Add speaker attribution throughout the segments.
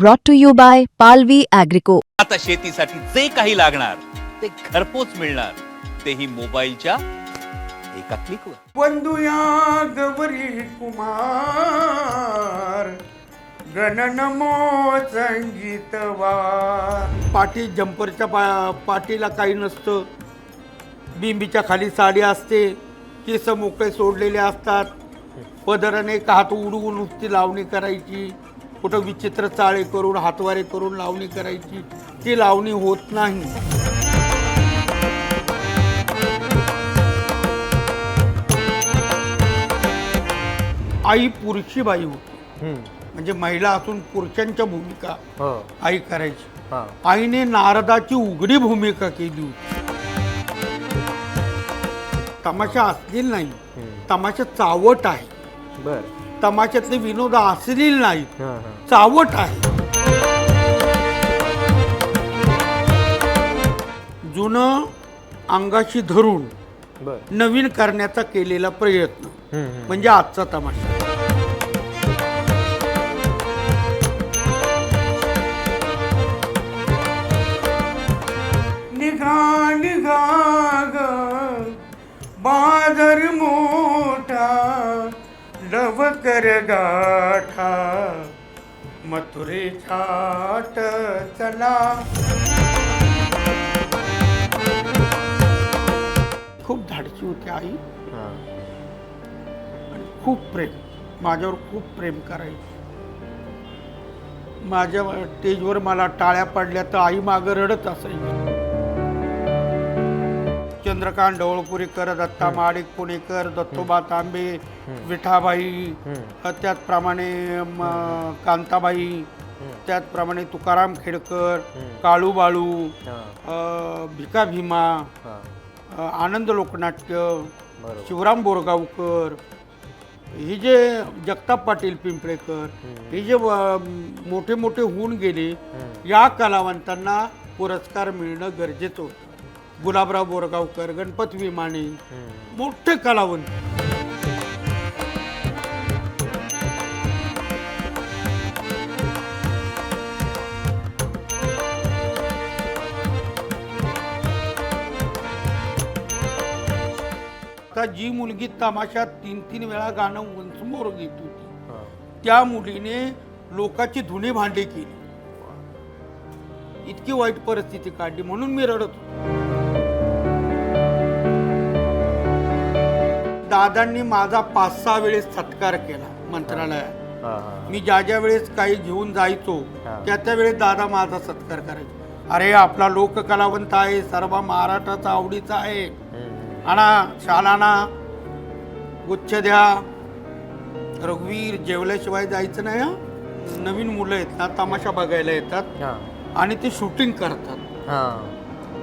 Speaker 1: brought to you by Palvi Agrico.
Speaker 2: आता शेतीसाठी जे काही लागणार ते घरपोच मिळणार, तेही मोबाईलच्या एका क्लिकवर.
Speaker 3: वंदुया गौरी कुमार गणनमो संगीतवार. पाठी जम्परच्या पाठीला काही नसतं, बिंबीच्या खाली साडी असते, केस मोकळे सोडलेले असतात, पदराने एक हात उडवून नुसती लावणी करायची, कुठं विचित्र चाळे करून हातवारे करून लावणी करायची. ती लावणी होत नाही. आई पुरुषी बाई होती, म्हणजे महिला असून पुरुषांच्या भूमिका आई करायची. आईने नारदाची उघडी भूमिका केली होती. तमाशा असलेला नाही, तमाशा चावट आहे. तमाशातले विनोद अश्लील नाही, चावट आहे. जुनं अंगाशी धरून नवीन करण्याचा केलेला प्रयत्न म्हणजे आजचा तमाशा. निघा निघा ग बाजार मोठा, लवकर गाठा मथुरे छाट चला. खूप धाडसी होती आई आणि खूप प्रेम, माझ्यावर खूप प्रेम करायची. माझ्या स्टेजवर मला टाळ्या पडल्या तर आई मागं रडत असायची. चंद्रकांत ढवळपुरीकर, दत्ता महाडिक पुणेकर, दत्तोबा तांबे, विठाबाई, त्याचप्रमाणे कांताबाई, त्याचप्रमाणे तुकाराम खेडकर, काळू बाळू, भिका भीमा, आनंद लोकनाट्य, शिवराम बोरगावकर, हे जे जगताप पाटील पिंपळेकर, हे जे मोठे मोठे होऊन गेले, या कलावंतांना पुरस्कार मिळणं गरजेचं होतं. गुलाबराव बोरगावकर, गणपत विमाने, मोठे कलावंत. आता जी मुलगी तमाशात 3-3 वेळा गाणं वंसमोर घेत होती, त्या मुलीने लोकांची धुणी भांडी केली. इतकी वाईट परिस्थिती काढली, म्हणून मी रडत होतो. दादांनी माझा 5-6 वेळेस सत्कार केला मंत्रालयात. मी ज्या वेळेस काही घेऊन जायचो त्या वेळेस दादा माझा सत्कार करायचे. अरे आपला लोककलावंत आहे, सर्व महाराष्ट्राचा आवडीचा आहे, आणा शालाना, गुच्छ द्या. रघुवीर, जेवल्याशिवाय जायचं नाही. नवीन मुलं आहेत ना, तमाशा बघायला येतात आणि ते शूटिंग करतात,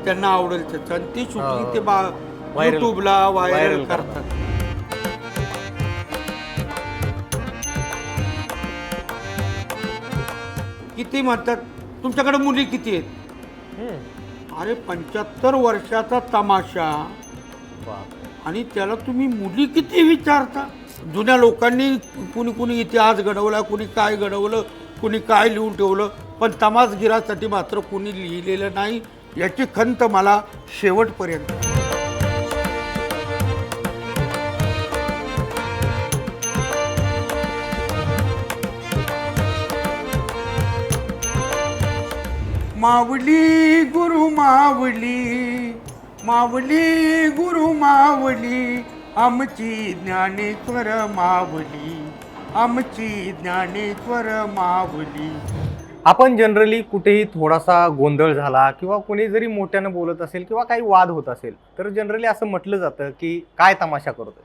Speaker 3: त्यांना आवडेल त्याचं, आणि ती शूटिंग ते युट्यूबला व्हायरल करतात. किती म्हणतात तुमच्याकडे मुली किती आहेत? अरे 75 वर्षाचा तमाशा आणि त्याला तुम्ही मुली किती विचारता? जुन्या लोकांनी कुणी कुणी इतिहास घडवला, कुणी काय घडवलं, कुणी काय लिहून ठेवलं, पण तमासगिरासाठी मात्र कुणी लिहिलेलं नाही. याची खंत मला शेवटपर्यंत. मावली गुरु मावली, मावली गुरु मावली, आमची ज्ञानेश्वर मावली, आमची ज्ञानेश्वर मावली.
Speaker 4: आपण जनरली कुठेही थोडासा गोंधळ झाला किंवा कोणी जरी मोठ्यानं बोलत असेल किंवा काही वाद होत असेल तर जनरली असं म्हटलं जातं की काय तमाशा करतोय.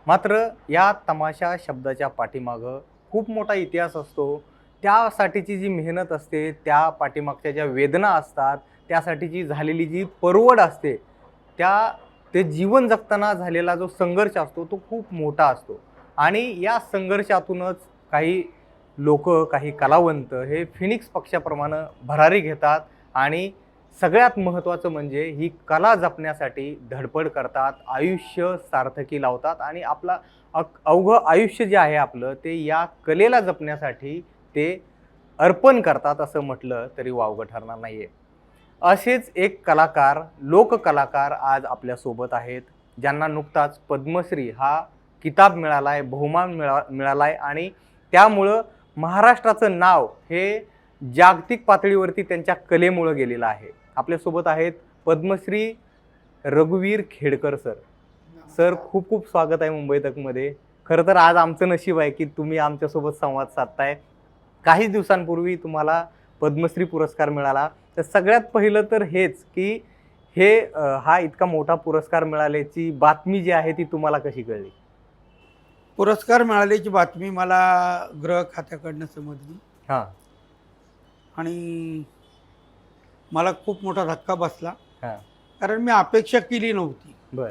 Speaker 4: मात्र या तमाशा शब्दाच्या पाठीमागं खूप मोठा इतिहास असतो. त्यासाठीची जी मेहनत असते, त्या पाठीमागच्या ज्या वेदना असतात, त्यासाठीची झालेली जी परवड असते, ते जीवन जगताना झालेला जो संघर्ष असतो तो खूप मोठा असतो. आणि या संघर्षातूनच काही लोक, काही कलावंत हे फिनिक्स पक्षाप्रमाणे भरारी घेतात आणि सगळ्यात महत्त्वाचं म्हणजे ही कला जपण्यासाठी धडपड करतात, आयुष्य सार्थकी लावतात आणि आपला अवघं आयुष्य जे आहे आपलं ते या कलेला जपण्यासाठी ते अर्पण करतात असं म्हटलं तरी वावगं ठरणार नाहीये. असेच एक कलाकार, लोककलाकार आज आपल्यासोबत आहेत, ज्यांना नुकताच पद्मश्री हा किताब मिळालाय, बहुमान मिळालाय आणि त्यामुळं महाराष्ट्राचं नाव हे जागतिक पातळीवरती त्यांच्या कलेमुळं गेलेलं आहे. आपल्यासोबत आहेत पद्मश्री रघुवीर खेडकर सर. सर, खूप खूप स्वागत आहे मुंबई तकमध्ये. खरं तर आज आमचं नशीब आहे की तुम्ही आमच्यासोबत संवाद साधताय. काही दिवसांपूर्वी तुम्हाला पद्मश्री पुरस्कार मिळाला. तर सगळ्यात पहिलं तर हेच की हा इतका मोठा पुरस्कार मिळाल्याची बातमी जी आहे ती तुम्हाला कशी कळली?
Speaker 3: पुरस्कार मिळाल्याची बातमी मला गृह खात्याकडनं समजली
Speaker 4: हां
Speaker 3: आणि मला खूप मोठा धक्का बसला.
Speaker 4: हां
Speaker 3: कारण मी अपेक्षा केली नव्हती.
Speaker 4: बर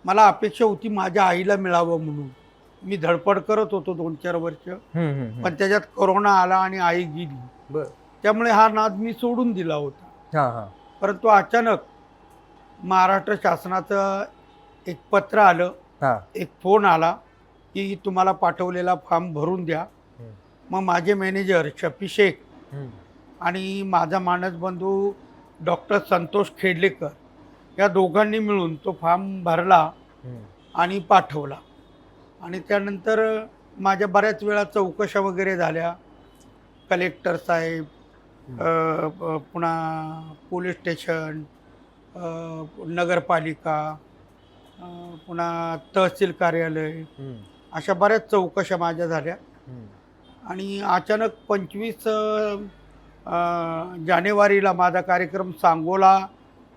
Speaker 3: मला अपेक्षा होती माझ्या आईला मिळावं म्हणून. मी धडपड करत होतो 2-4 वर्ष, पण त्याच्यात कोरोना आला आणि आई गेली.
Speaker 4: बर
Speaker 3: त्यामुळे हा नाद मी सोडून दिला होता.
Speaker 4: हां हां
Speaker 3: परंतु अचानक महाराष्ट्र शासनाचं एक पत्र आलं,
Speaker 4: हां
Speaker 3: एक फोन आला की तुम्हाला पाठवलेला फॉर्म भरून द्या. मग माझे मॅनेजर शफी शेख आणि माझा मानसबंधू डॉक्टर संतोष खेडलेकर या दोघांनी मिळून तो फॉर्म भरला आणि पाठवला. आणि त्यानंतर माझ्या बऱ्याच वेळा चौकशा वगैरे झाल्या. कलेक्टर साहेब, पुन्हा पोलीस स्टेशन, नगरपालिका, पुन्हा तहसील कार्यालय, अशा बऱ्याच चौकशा माझ्या झाल्या. आणि अचानक 25 जानेवारीला माझा कार्यक्रम सांगोला,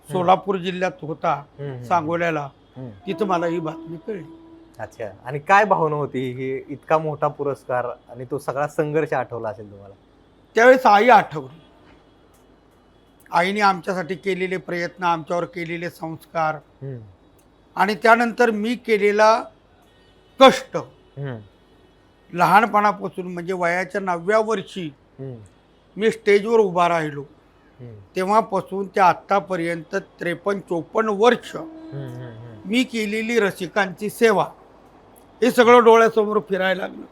Speaker 3: सोलापूर जिल्ह्यात होता. सांगोल्याला तिथं मला ही बातमी कळली.
Speaker 4: अच्छा. आणि काय भावना होती ही? इतका मोठा पुरस्कार आणि तो सगळा संघर्ष आठवला असेल तुम्हाला?
Speaker 3: त्यावेळेस आई आठवली. आईने आमच्यासाठी केलेले प्रयत्न, आमच्यावर केलेले संस्कार आणि त्यानंतर मी केलेला कष्ट. लहानपणापासून म्हणजे वयाच्या 9व्या वर्षी मी स्टेजवर उभा राहिलो. तेव्हापासून ते आत्तापर्यंत 53-54 वर्ष मी केलेली रसिकांची सेवा, हे सगळं डोळ्यासमोर फिरायला लागलं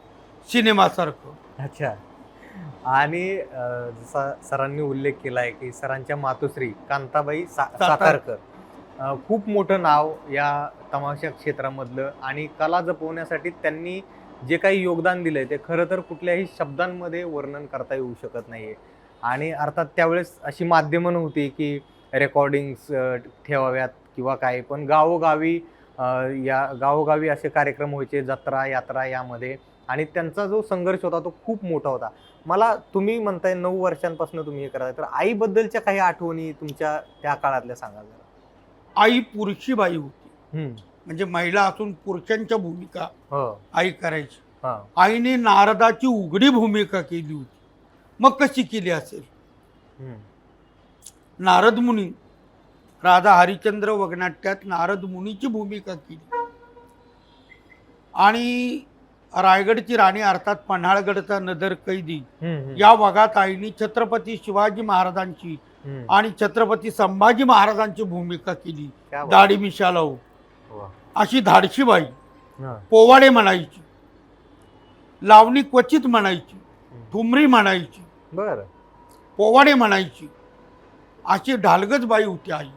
Speaker 3: सिनेमासारखं.
Speaker 4: अच्छा. आणि जसा सरांनी उल्लेख केला आहे की सरांच्या मातोश्री कांताबाई सातारकर, खूप मोठं नाव या तमाशा क्षेत्रामधलं आणि कला जपवण्यासाठी त्यांनी जे काही योगदान दिलंय ते खरं तर कुठल्याही शब्दांमध्ये वर्णन करता येऊ शकत नाहीये. आणि अर्थात त्यावेळेस अशी माध्यमं नव्हती की रेकॉर्डिंग्स ठेवाव्यात किंवा काय, पण गावोगावी असे कार्यक्रम व्हायचे, जत्रा यात्रा यामध्ये. आणि त्यांचा जो संघर्ष होता तो खूप मोठा होता. मला तुम्ही म्हणताय 9 वर्षांपासून तुम्ही हे करताय, तर आईबद्दलच्या काही आठवणी तुमच्या त्या काळातल्या सांगा जरा.
Speaker 3: आई पुरुषी बाई होती, म्हणजे महिला असून पुरुषांच्या भूमिका आई करायची. आईने नारदाची उघडी भूमिका केली होती. मग कशी केली असेल? नारद मुनी, राधा हरिश्चंद्र वगनाट्यात नारद मुनीची भूमिका केली. आणि रायगडची राणी अर्थात पन्हाळगडचा नदर कैदी या भागात आईने छत्रपती शिवाजी महाराजांची आणि छत्रपती संभाजी महाराजांची भूमिका केली. दाढी मिशा लावून अशी धाडशी बाई. पोवाडे म्हणायची, लावणी क्वचित म्हणायची, ठुमरी म्हणायची,
Speaker 4: बर
Speaker 3: पोवाडे म्हणायची, अशी ढालगज बाई होती आई.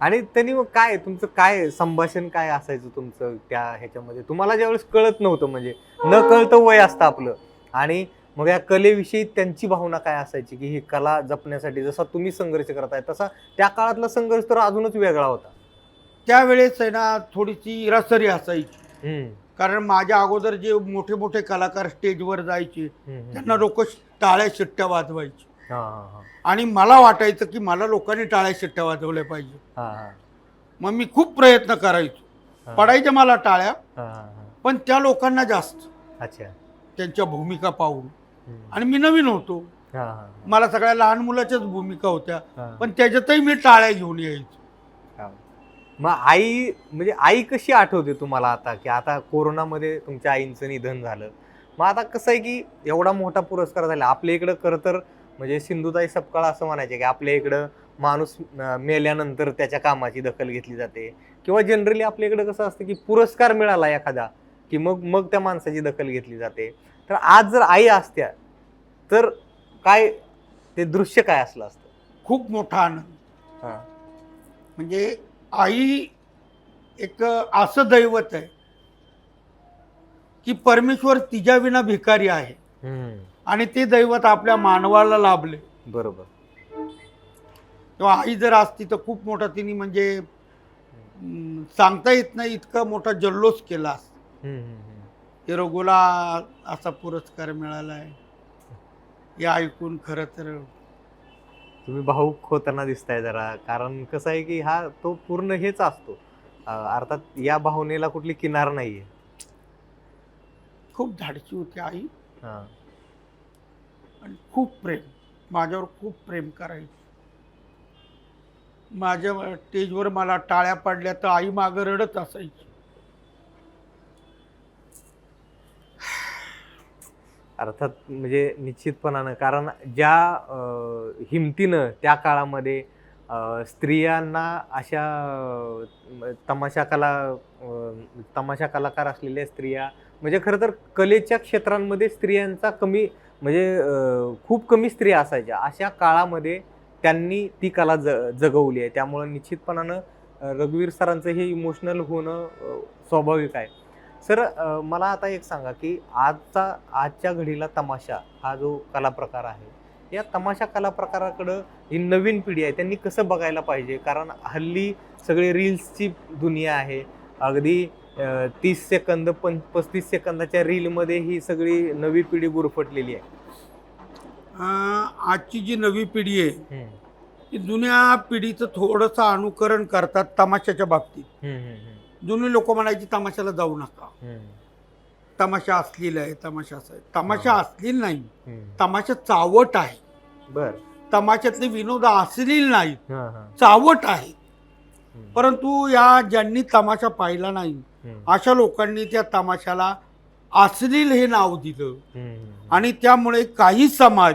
Speaker 4: आणि त्यांनी मग काय तुमचं काय संभाषण काय असायचं तुमचं त्या ह्याच्यामध्ये? तुम्हाला ज्यावेळेस कळत नव्हतं, म्हणजे न कळतं वय असतं आपलं, आणि मग या कलेविषयी त्यांची भावना काय असायची की ही कला जपण्यासाठी जसा तुम्ही संघर्ष करताय तसा त्या काळातला संघर्ष तर अजूनच वेगळा होता.
Speaker 3: त्यावेळेस आहे ना थोडीशी रसरी असायची. कारण माझ्या अगोदर जे मोठे मोठे कलाकार स्टेजवर जायचे त्यांना लोक टाळ्या शिट्ट्या वाजवायचे आणि मला वाटायचं की मला लोकांनी टाळ्या शिट्ट्या वाजवल्या पाहिजे. मग मी खूप प्रयत्न करायचो, पडायच्या मला टाळ्या, पण त्या लोकांना जास्त.
Speaker 4: अच्छा.
Speaker 3: त्यांच्या भूमिका पाहून. आणि मी नवीन होतो, मला सगळ्या लहान मुलाच्याच भूमिका होत्या, पण त्याच्यातही मी टाळ्या घेऊन यायचो.
Speaker 4: मग आई म्हणजे आई कशी आठवते तुम्हाला आता की आता कोरोनामध्ये तुमच्या आईंचं निधन झालं? मग आता कसं आहे की एवढा मोठा पुरस्कार झाला आपल्या इकडं, खरं तर म्हणजे सिंधुताई सपकाळ असं म्हणायचे की आपल्या इकडं माणूस मेल्यानंतर त्याच्या कामाची दखल घेतली जाते, किंवा जनरली आपल्या इकडं कसं असतं की पुरस्कार मिळाला एखादा की मग त्या माणसाची दखल घेतली जाते. तर आज जर आई असत्या तर काय ते दृश्य काय असलं असतं?
Speaker 3: खूप मोठा आनंद.
Speaker 4: हा.
Speaker 3: म्हणजे आई एक असं दैवत आहे की परमेश्वर तिच्या विना भिकारी आहे आणि ते दैवत आपल्या मानवाला लाभले.
Speaker 4: बरोबर.
Speaker 3: तेव्हा आई जर असती तर खूप मोठा तिने म्हणजे सांगता येत नाही इतका मोठा जल्लोष केला. ते रघुला असा पुरस्कार मिळाला आहे हे ऐकून खरं तर
Speaker 4: तुम्ही भाऊक होताना दिसताय जरा, कारण कसं आहे की हा तो पूर्ण हेच असतो. अर्थात या भावनेला कुठली किनार नाहीये.
Speaker 3: खूप धाडसी होती आई
Speaker 4: हा.
Speaker 3: आणि खूप प्रेम, माझ्यावर खूप प्रेम करायची. माझ्या स्टेजवर मला टाळ्या पडल्या तर आई मागं रडत असायची.
Speaker 4: अर्थात म्हणजे निश्चितपणानं, कारण ज्या हिमतीनं त्या काळामध्ये स्त्रियांना अशा तमाशा कलाकार असलेल्या स्त्रिया, म्हणजे खरं तर कलेच्या क्षेत्रांमध्ये स्त्रियांचा कमी, म्हणजे खूप कमी स्त्रिया असायच्या. अशा काळामध्ये त्यांनी ती कला जगवली आहे. त्यामुळं निश्चितपणानं रघुवीर सरांचं हे इमोशनल होणं स्वाभाविक आहे. सर, मला आता एक सांगा की आजच्या घडीला तमाशा हा जो कला प्रकार आहे, या तमाशा कला प्रकाराकडं ही नवीन पिढी आहे त्यांनी कसं बघायला पाहिजे? कारण हल्ली सगळे रील्सची दुनिया आहे. अगदी 30 सेकंद 35 सेकंदाच्या रीलमध्ये ही सगळी नवी पिढी गुरफटलेली आहे.
Speaker 3: आजची जी नवी पिढी आहे ती जुन्या पिढीचं थोडंसं अनुकरण करतात तमाशाच्या बाबतीत. जुनी लोक म्हणायची तमाशाला जाऊ नका, तमाशा अश्लील आहे, तमाशा असं आहे. तमाशा अश्लील नाही, तमाशा चावट आहे.
Speaker 4: बर.
Speaker 3: तमाशातले विनोद अश्लील नाही, चावट आहे. परंतु या ज्यांनी तमाशा पाहिला नाही अशा लोकांनी त्या तमाशाला अश्लील हे नाव दिलं आणि त्यामुळे काही समाज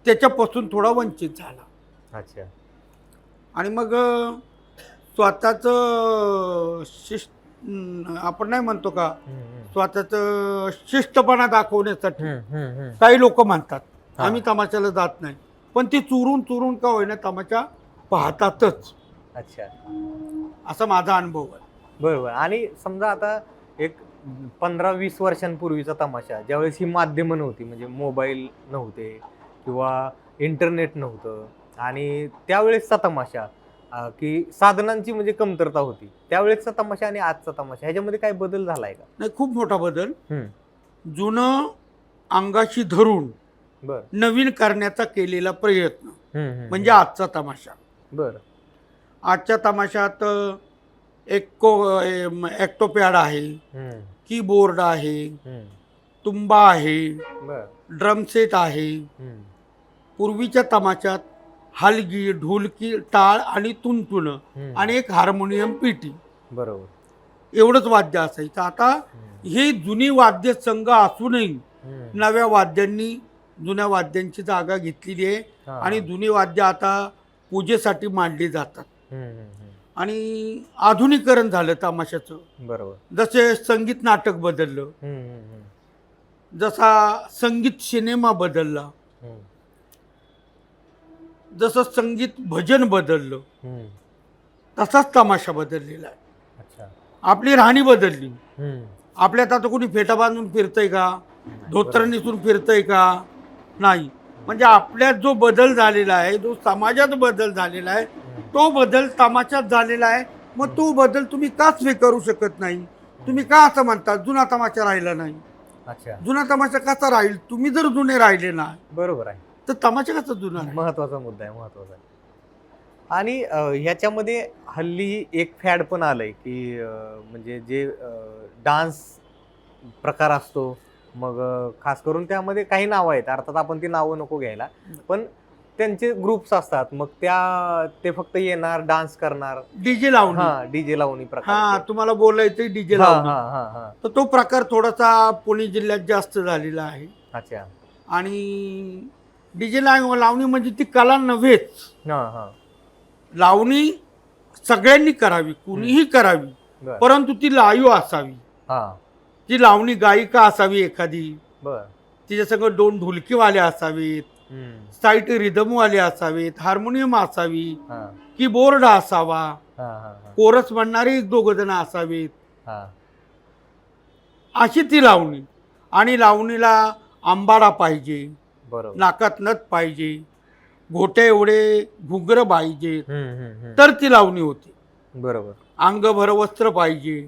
Speaker 3: त्याच्यापासून थोडा वंचित झाला.
Speaker 4: अच्छा.
Speaker 3: आणि मग स्वतःचं आपण नाही म्हणतो का, स्वतःचं शिस्तपणा दाखवण्यासाठी काही लोक म्हणतात आम्ही तमाशाला जात नाही, पण ते चुरून का होईना तमाशा पाहतातच.
Speaker 4: अच्छा.
Speaker 3: असा माझा अनुभव आहे.
Speaker 4: बरोबर. आणि समजा आता एक 15-20 वर्षांपूर्वीचा तमाशा, ज्यावेळेस ही माध्यमं नव्हती, म्हणजे मोबाईल नव्हते किंवा इंटरनेट नव्हतं, आणि त्यावेळेसचा तमाशा की साधनांची म्हणजे कमतरता होती, त्यावेळेसचा तमाशा आणि आजचा तमाशा ह्याच्यामध्ये काय बदल झालाय का?
Speaker 3: नाही, खूप मोठा बदल. जुनं अंगाशी धरून नवीन करण्याचा केलेला प्रयत्न म्हणजे आजचा तमाशा.
Speaker 4: बर.
Speaker 3: आजच्या तमाशात ॲक्टोपॅड आहे, कीबोर्ड आहे, तुंबा आहे, ड्रम सेट आहे. पूर्वीच्या तमाशात हलगी, ढोलकी, टाळ आणि तुंतुण आणि एक हार्मोनियम पेटी,
Speaker 4: बरोबर,
Speaker 3: एवढंच वाद्य असायचं. आता हे जुनी वाद्य संघ असूनही नव्या वाद्यांनी जुन्या वाद्यांची जागा घेतलेली आहे आणि जुनी वाद्य आता पूजेसाठी मांडली जातात आणि आधुनिकरण झालं तमाशाचं.
Speaker 4: बरोबर.
Speaker 3: जसे संगीत नाटक बदललं, जसा संगीत सिनेमा बदलला, जसं संगीत भजन बदललं, तसाच तमाशा बदललेला आहे.
Speaker 4: अच्छा.
Speaker 3: आपली राहणी बदलली. आपल्यात आता कोणी फेटा बांधून फिरतंय का, धोतर नेसून फिरतंय का? नाही. म्हणजे आपल्यात जो बदल झालेला आहे, जो समाजात बदल झालेला आहे, तो बदल तमाशात झालेला आहे. मग तो बदल तुम्ही का स्वीकारू शकत नाही? तुम्ही का असं म्हणता जुना तमाशा राहिला नाही?
Speaker 4: अच्छा.
Speaker 3: जुना तमाशा कसा राहील? तुम्ही जर जुने राहिले ना,
Speaker 4: बरोबर आहे,
Speaker 3: तर तमाशा कसा जुना?
Speaker 4: महत्वाचा मुद्दा आहे, महत्वाचा आहे. आणि ह्याच्यामध्ये हल्ली एक फॅड पण आलंय की म्हणजे जे डान्स प्रकार असतो, मग खास करून त्यामध्ये काही नावं आहेत, अर्थात आपण ती नावं नको घ्यायला, पण त्यांचे ग्रुप्स असतात, मग ते फक्त येणार, डान्स करणार,
Speaker 3: डीजे लावून.
Speaker 4: डीजे लावणी प्रकार.
Speaker 3: हा, तुम्हाला बोलायचं डीजे लावून. तर तो प्रकार थोडासा पुणे जिल्ह्यात जास्त झालेला आहे.
Speaker 4: अच्छा.
Speaker 3: आणि डीजे लावणी म्हणजे ती कला नव्हेच. लावणी सगळ्यांनी करावी, कुणीही करावी, परंतु ती लाईव्ह असावी. ती लावणी गायिका असावी एखादी, तिच्यासंग 2 ढोलकीवाले असावेत, साईट रिदमवाले असावेत, हार्मोनियम असावी, कीबोर्ड असावा, कोरस म्हणणारे 1-2 जण असावेत, अशी ती लावणी. आणि लावणीला आंबाडा पाहिजे,
Speaker 4: बरोबर,
Speaker 3: नाकात नथ पाहिजे, घोटे एवढे घुंगर पाहिजे, तर ती लावणी होती.
Speaker 4: बरोबर.
Speaker 3: अंगभर वस्त्र पाहिजे,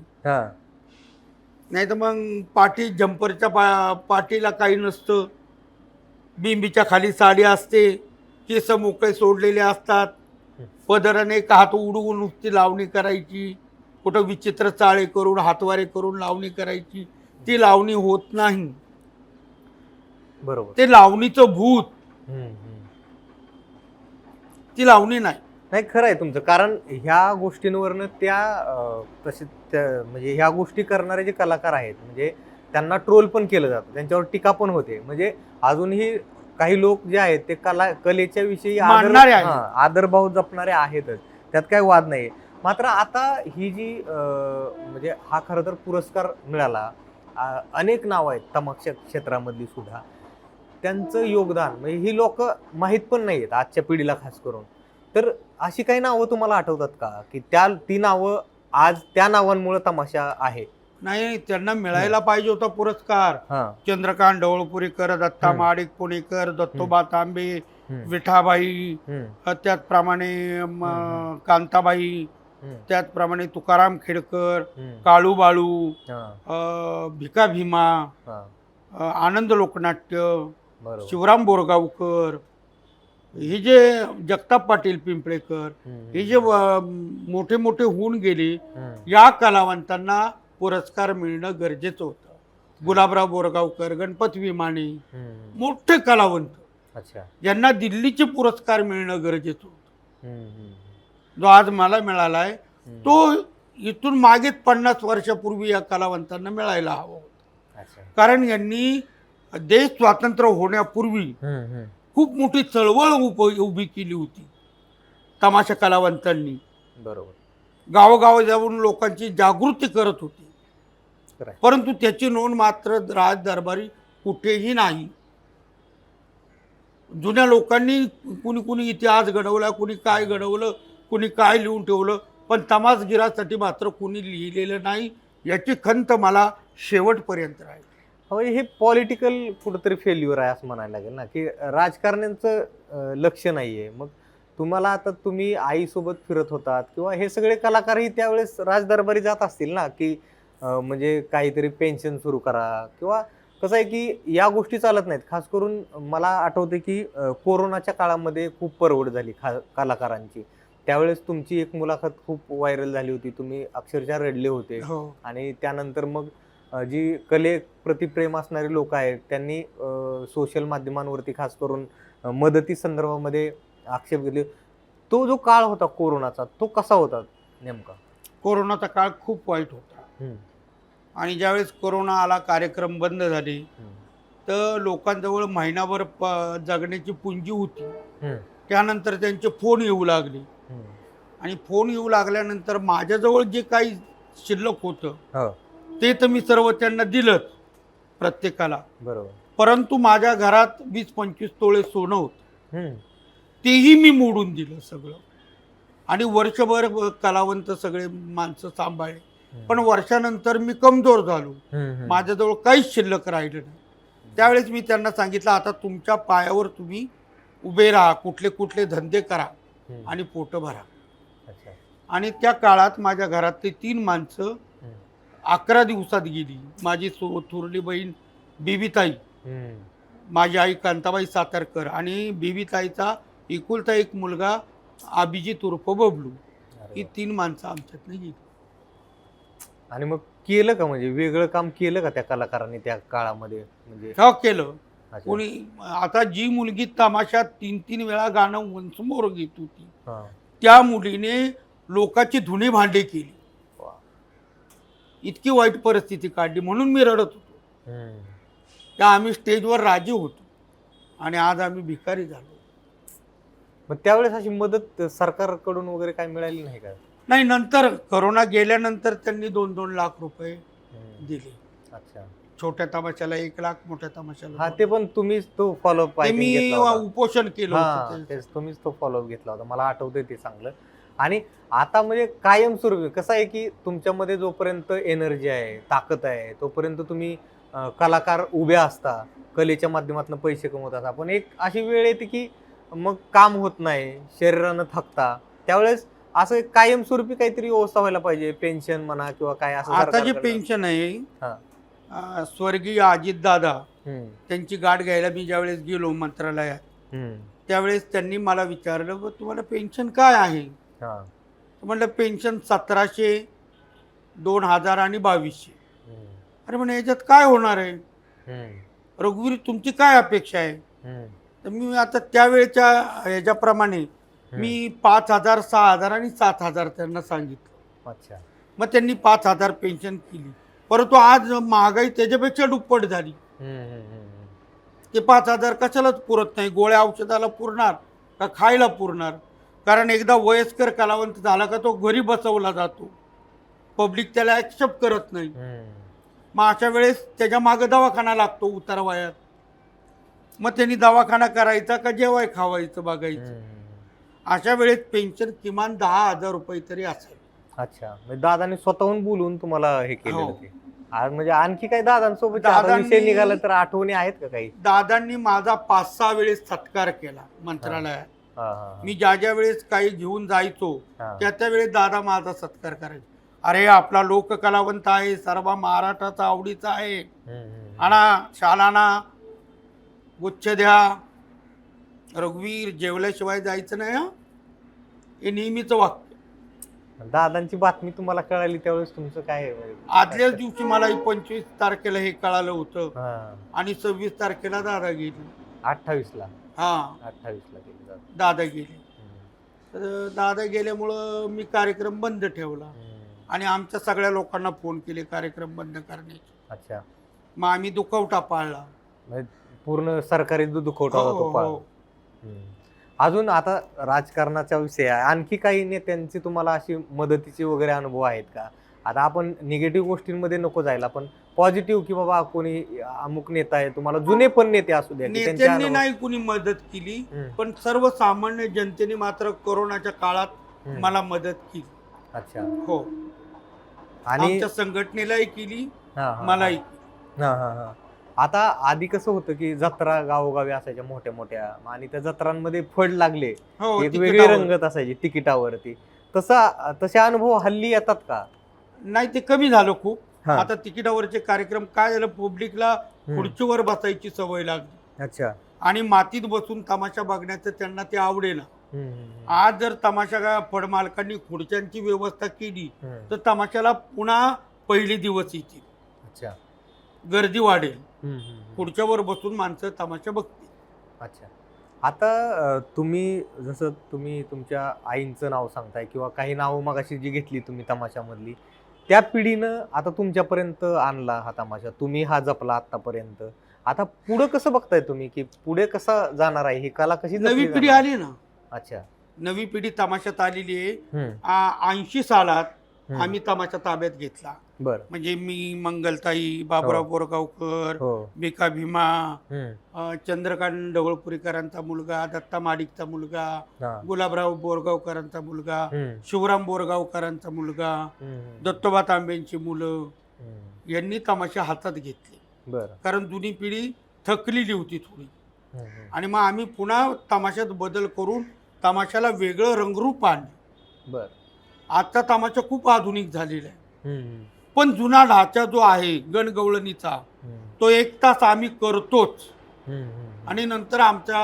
Speaker 3: नाही तर मग पाठी जम्परच्या पाठीला काही नसतं, बिंबीच्या खाली साडी असते, केस मोकळे सोडलेले असतात, पदराने एक हात उडवून नुसती लावणी करायची, कुठं विचित्र चाळे करून हातवारे करून लावणी करायची. ती लावणी होत नाही.
Speaker 4: बरोबर,
Speaker 3: ते लावणीचं भूत, ती लावणी नाही.
Speaker 4: नाही खरं आहे तुमचं. कारण ह्या गोष्टींवरनं म्हणजे ह्या गोष्टी करणारे जे कलाकार आहेत म्हणजे त्यांना ट्रोल पण केलं जातं, त्यांच्यावर टीका पण होते. म्हणजे अजूनही काही लोक जे आहेत ते कलेच्या विषयी
Speaker 3: मानणारे आहेत.
Speaker 4: आदरभाव जपणारे आहेतच, त्यात काही वाद नाही. मात्र आता ही जी म्हणजे हा खरं तर पुरस्कार मिळाला, अनेक नाव आहेत तमाशा क्षेत्रामधली सुद्धा, त्यांचं योगदान म्हणजे ही लोक माहीत पण नाही आहेत आजच्या पिढीला खास करून. तर अशी काही नावं तुम्हाला आठवतात का की ती नावं आज त्या नावांमुळे तमाशा आहे?
Speaker 3: नाही, त्यांना मिळायला पाहिजे होता पुरस्कार. चंद्रकांत ढवळपुरीकर, दत्ता महाडिक पुणेकर, दत्तोबा तांबे, विठाबाई, त्याचप्रमाणे कांताबाई, त्याचप्रमाणे तुकाराम खेडकर, काळू बाळू, भिका भीमा, आनंद लोकनाट्य, शिवराम बोरगावकर, हे जे जगताप पाटील पिंपळेकर, हे जे मोठे मोठे होऊन गेले, या कलावंतांना पुरस्कार मिळणं गरजेचं होतं. गुलाबराव बोरगावकर, गणपत विमाने, मोठे कलावंत ज्यांना दिल्लीचे पुरस्कार मिळणं गरजेचं होतं. जो आज मला मिळालाय तो इथून मागे 50 वर्षापूर्वी या कलावंतांना मिळायला हवा होता. कारण यांनी देश स्वातंत्र्य होण्यापूर्वी खूप मोठी चळवळ उभी केली होती तमाशा कलावंतांनी.
Speaker 4: बरोबर,
Speaker 3: गावोगाव जाऊन लोकांची जागृती करत होती, परंतु त्याची नोंद मात्र राज दरबारी कुठेही नाही. जुन्या लोकांनी कुणी इतिहास घडवला, कुणी काय घडवलं, कुणी काय लिहून ठेवलं, पण तमासगिरासाठी मात्र कुणी लिहिलेलं नाही. याची खंत मला शेवटपर्यंत राहील.
Speaker 4: हे पॉलिटिकल कुठंतरी फेल्युअर आहे असं म्हणायला लागेल ना, की राजकारण्यांचं लक्ष नाहीये. मग तुम्हाला आता तुम्ही आईसोबत फिरत होतात किंवा हे सगळे कलाकारही त्यावेळेस राजदरबारी जात असतील ना, की म्हणजे काहीतरी पेन्शन सुरू करा किंवा कसं आहे की या गोष्टी चालत नाहीत. खास करून मला आठवते की कोरोनाच्या काळामध्ये खूप परवड झाली कलाकारांची. त्यावेळेस तुमची एक मुलाखत खूप व्हायरल झाली होती, तुम्ही अक्षरशः रडले होते. आणि त्यानंतर मग जी कलेप्रती प्रेम असणारे लोक आहेत त्यांनी सोशल माध्यमांवरती खास करून मदती संदर्भामध्ये आक्षेप घेतले. तो जो काळ होता कोरोनाचा, तो कसा होता नेमका?
Speaker 3: कोरोनाचा काळ खूप वाईट होता. आणि ज्यावेळेस कोरोना आला, कार्यक्रम बंद झाले, तर लोकांजवळ महिनाभर जगण्याची पुंजी होती. त्यानंतर त्यांचे फोन येऊ लागले आणि फोन येऊ लागल्यानंतर माझ्याजवळ जे काही शिल्लक होतं ते तर मी सर्व त्यांना दिलंच प्रत्येकाला.
Speaker 4: बरोबर.
Speaker 3: परंतु माझ्या घरात 20-25 तोळे सोनं होतं, तेही मी मोडून दिलं सगळं. आणि वर्षभर कलावंत सगळे माणसं सांभाळले. पण वर्षानंतर मी कमजोर झालो, माझ्याजवळ काहीच शिल्लक राहिलं नाही. त्यावेळेस मी त्यांना सांगितलं, आता तुमच्या पायावर तुम्ही उभे राहा, कुठले कुठले धंदे करा आणि पोट भरा. आणि त्या काळात माझ्या घरातली 3 माणसं 11 दिवसात गेली. माझी थोरली बहीण बीबीताई, माझी आई कांताबाई सातारकर आणि बीबीताईचा एकुलता एक मुलगा अभिजित उर्फ बबलू. ही 3 माणसं आमच्यातनं गेली.
Speaker 4: आणि मग केलं का, म्हणजे वेगळं काम केलं का त्या कलाकारांनी त्या काळामध्ये? म्हणजे
Speaker 3: हो केलं. कोणी आता जी मुलगी तमाशात 3-3 वेळा गाणं वंसमोर घेत होती, त्या मुलीने लोकांची धुणी भांडी केली. इतकी वाईट परिस्थिती काढली, म्हणून मी रडत होतो. त्या आम्ही स्टेजवर राजी होतो आणि आज आम्ही भिकारी झालो.
Speaker 4: मग त्यावेळेस अशी मदत सरकारकडून वगैरे काय मिळाली नाही का?
Speaker 3: नाही, नंतर करोना गेल्यानंतर त्यांनी 2-2 लाख रुपये दिले.
Speaker 4: अच्छा.
Speaker 3: छोट्या तमाशाला 1 लाख, मोठ्या
Speaker 4: हा
Speaker 3: तमाशाला
Speaker 4: ते पण तुम्हीच तो फॉलोअप
Speaker 3: ते मी उपोषण केलं होतं ते.
Speaker 4: तेच तुम्हीच तो फॉलोअप घेतला होता, मला आठवतंय ते चांगलं. आणि आता म्हणजे कायमस्वरूपी कसं आहे की तुमच्यामध्ये जोपर्यंत एनर्जी आहे, ताकद आहे, तोपर्यंत तुम्ही कलाकार उभे असता, कलेच्या माध्यमातून पैसे कमवत असता. पण एक अशी वेळ येते की मग काम होत नाही, शरीरानं थकता, त्यावेळेस असं एक कायमस्वरूपी काहीतरी व्यवस्था व्हायला पाहिजे, पेन्शन म्हणा किंवा काय असं.
Speaker 3: आता जे
Speaker 4: सरकारकडनं.
Speaker 3: पेन्शन आहे
Speaker 4: हा.
Speaker 3: स्वर्गीय अजितदादा
Speaker 4: हम्म,
Speaker 3: त्यांची गाठ घ्यायला मी ज्यावेळेस गेलो मंत्रालयात,
Speaker 4: हम्म,
Speaker 3: त्यावेळेस त्यांनी मला विचारलं "बरं, तुम्हाला पेन्शन काय आहे?"
Speaker 4: हा,
Speaker 3: म्हणलं पेन्शन 1700, 2000 आणि 2200.
Speaker 4: हम्म,
Speaker 3: अरे म्हणे याच्यात काय होणार आहे
Speaker 4: हम्म,
Speaker 3: रघुवीर, तुमची काय अपेक्षा आहे?
Speaker 4: हम्म,
Speaker 3: तर मी आता त्यावेळेच्या ह्याच्याप्रमाणे मी 5000, 6000 आणि 7000 त्यांना सांगितलं.
Speaker 4: अच्छा.
Speaker 3: मग त्यांनी 5000 पेन्शन केली. परंतु आज महागाई त्याच्यापेक्षा दुप्पट झाली.
Speaker 4: हम्म, हम्म, हम्म,
Speaker 3: ते 5000 कशालाच पुरत नाही. गोळ्या औषधाला पुरणार का खायला पुरणार? कारण एकदा वयस्कर कलावंत झाला का तो घरी बसवला जातो, पब्लिक त्याला ॲक्सेप्ट करत नाही.
Speaker 4: हम्म.
Speaker 3: मग अशा वेळेस त्याच्या मागं दवाखाना लागतो उतार वयात. मग त्यांनी दवाखाना करायचा का जेवाय खावायचं बघायचं. अशा वेळेस पेन्शन किमान 10,000 रुपये तरी असेल.
Speaker 4: अच्छा, म्हणजे दादांनी स्वतःहून बोलून तुम्हाला हे केलं
Speaker 3: हो.
Speaker 4: ते. म्हणजे आणखी काही दादांसोबत
Speaker 3: दादांनी-
Speaker 4: विषय निघाला तर आठवणी आहेत का काही?
Speaker 3: दादांनी माझा 5-6 वेळेस सत्कार केला मंत्रालयात.
Speaker 4: हा, हा, हा.
Speaker 3: मी ज्या वेळेस काही घेऊन जायचो
Speaker 4: हा.
Speaker 3: त्या वेळेस दादा माझा सत्कार करायचे. अरे आपला लोककलावंत आहे, सर्व महाराष्ट्राचा आवडीचा आहे,
Speaker 4: हम्म, हम्म,
Speaker 3: आणा शालाना, गुच्छ द्या, रघुवीर जेवल्याशिवाय जायचं नाही हा, हे नेहमीचं वाक्य.
Speaker 4: दादांची बातमी तुम्हाला कळाली त्यावेळेस तुमचं काय आहे म्हणजे?
Speaker 3: आदल्याच दिवशी मला 25 तारखेला हे कळालं होतं
Speaker 4: हा.
Speaker 3: आणि 26 तारखेला दादा गेले.
Speaker 4: 28ला
Speaker 3: हा
Speaker 4: 28ला गेले दादा.
Speaker 3: दादा गेले.
Speaker 4: हम्म,
Speaker 3: तर दादा गेल्यामुळं मी कार्यक्रम बंद ठेवला
Speaker 4: हम्म.
Speaker 3: आणि आमच्या सगळ्या लोकांना फोन केले कार्यक्रम बंद करण्याचे.
Speaker 4: अच्छा,
Speaker 3: मग आम्ही दुखवटा पाळला.
Speaker 4: म्हणजे पूर्ण सरकारी दुखवटा
Speaker 3: हो,
Speaker 4: होता तो
Speaker 3: हो,
Speaker 4: पाळ.
Speaker 3: हो.
Speaker 4: हम्म. अजून आता राजकारणाचा विषय आहे, आणखी काही नेत्यांची तुम्हाला अशी मदतीचे वगैरे अनुभव आहेत का? आता आपण निगेटिव्ह गोष्टींमध्ये नको जायला, पण पॉझिटिव्ह की बाबा कोणी अमुक नेता आहे तुम्हाला, जुने पण नेते असू द्या की त्यांचे
Speaker 3: नेत्यांनी
Speaker 4: अनुभव-
Speaker 3: नाही कुणी मदत केली,
Speaker 4: हम्म.
Speaker 3: पण सर्वसामान्य जनतेने मात्र कोरोनाच्या काळात
Speaker 4: हम्म.
Speaker 3: मला मदत केली.
Speaker 4: अच्छा.
Speaker 3: हो,
Speaker 4: आणि
Speaker 3: आमच्या संघटनेलाही केली,
Speaker 4: हा, हा,
Speaker 3: मलाही
Speaker 4: हा.
Speaker 3: केली.
Speaker 4: हा, हा, हा. आता आधी कसं होतं की जत्रा गावोगावी असायच्या मोठ्या मोठ्या, आणि त्या जत्रांमध्ये फड लागले,
Speaker 3: हो,
Speaker 4: एक वेगळी
Speaker 3: तिकिटावर.
Speaker 4: रंगत असायची तिकिटावरती. तसे अनुभव हल्ली येतात का?
Speaker 3: नाही, ते कमी झालं खूप.
Speaker 4: हा.
Speaker 3: आता तिकिटावरचे कार्यक्रम काय झालं, पब्लिकला
Speaker 4: हम्म.
Speaker 3: खुर्चीवर बसायची सवय लागली
Speaker 4: अच्छा.
Speaker 3: आणि मातीत बसून तमाशा बघण्याचं त्यांना ते आवडेना.
Speaker 4: हम्म, हम्म,
Speaker 3: आज जर तमाशा फड मालकांनी खुर्च्यांची व्यवस्था केली
Speaker 4: हम्म.
Speaker 3: तर तमाशाला पुन्हा पहिले दिवस येतील,
Speaker 4: अच्छा.
Speaker 3: गर्दी वाढेल,
Speaker 4: हम्म, हम्म, हम्म.
Speaker 3: खुर्च्यावर बसून माणसं तमाशा बघतील.
Speaker 4: अच्छा. आता तुम्ही जसं तुम्ही तुमच्या आईंचं नाव सांगताय किंवा काही नावं मगाशी जी घेतली तुम्ही तमाशामधली, त्या पिढीनं आता तुमच्यापर्यंत आणला हा तमाशा, तुम्ही हा जपला आतापर्यंत. आता पुढं कसं बघताय तुम्ही की पुढे कसा जाणार आहे ही कला, कशी
Speaker 3: नवी
Speaker 4: जपली
Speaker 3: पिढी
Speaker 4: जाणार?
Speaker 3: आली ना,
Speaker 4: अच्छा.
Speaker 3: नवी पिढी तमाशात आलेली आहे.
Speaker 4: हम्म,
Speaker 3: 80 सालात
Speaker 4: हम्म.
Speaker 3: आम्ही तमाशा ताब्यात घेतला.
Speaker 4: बरं.
Speaker 3: म्हणजे मी, मंगलताई, बाबुराव
Speaker 4: हो.
Speaker 3: बोरगावकर,
Speaker 4: हो.
Speaker 3: भिका भीमा,
Speaker 4: हम्म.
Speaker 3: चंद्रकांत ढवळपुरीकरांचा मुलगा, दत्ता माडिकचा मुलगा,
Speaker 4: हा.
Speaker 3: गुलाबराव बोरगावकरांचा मुलगा,
Speaker 4: हम्म,
Speaker 3: शिवराम बोरगावकरांचा मुलगा,
Speaker 4: हम्म,
Speaker 3: दत्तोबा तांब्यांची मुलं
Speaker 4: हम्म.
Speaker 3: यांनी तमाशा हातात घेतले.
Speaker 4: बरं.
Speaker 3: कारण जुनी पिढी थकलेली होती थोडी.
Speaker 4: हम्म, हम्म.
Speaker 3: आणि मग आम्ही पुन्हा तमाशात बदल करून तमाशाला वेगळं रंगरूप आणलं.
Speaker 4: बरं.
Speaker 3: आजचा तमाशा खूप आधुनिक झालेला आहे,
Speaker 4: हम्म,
Speaker 3: पण जुना ढाचा जो आहे गणगवळणीचा,
Speaker 4: हम्म,
Speaker 3: तो 1 तास आम्ही करतोच
Speaker 4: हम्म, हम्म.
Speaker 3: आणि नंतर आमच्या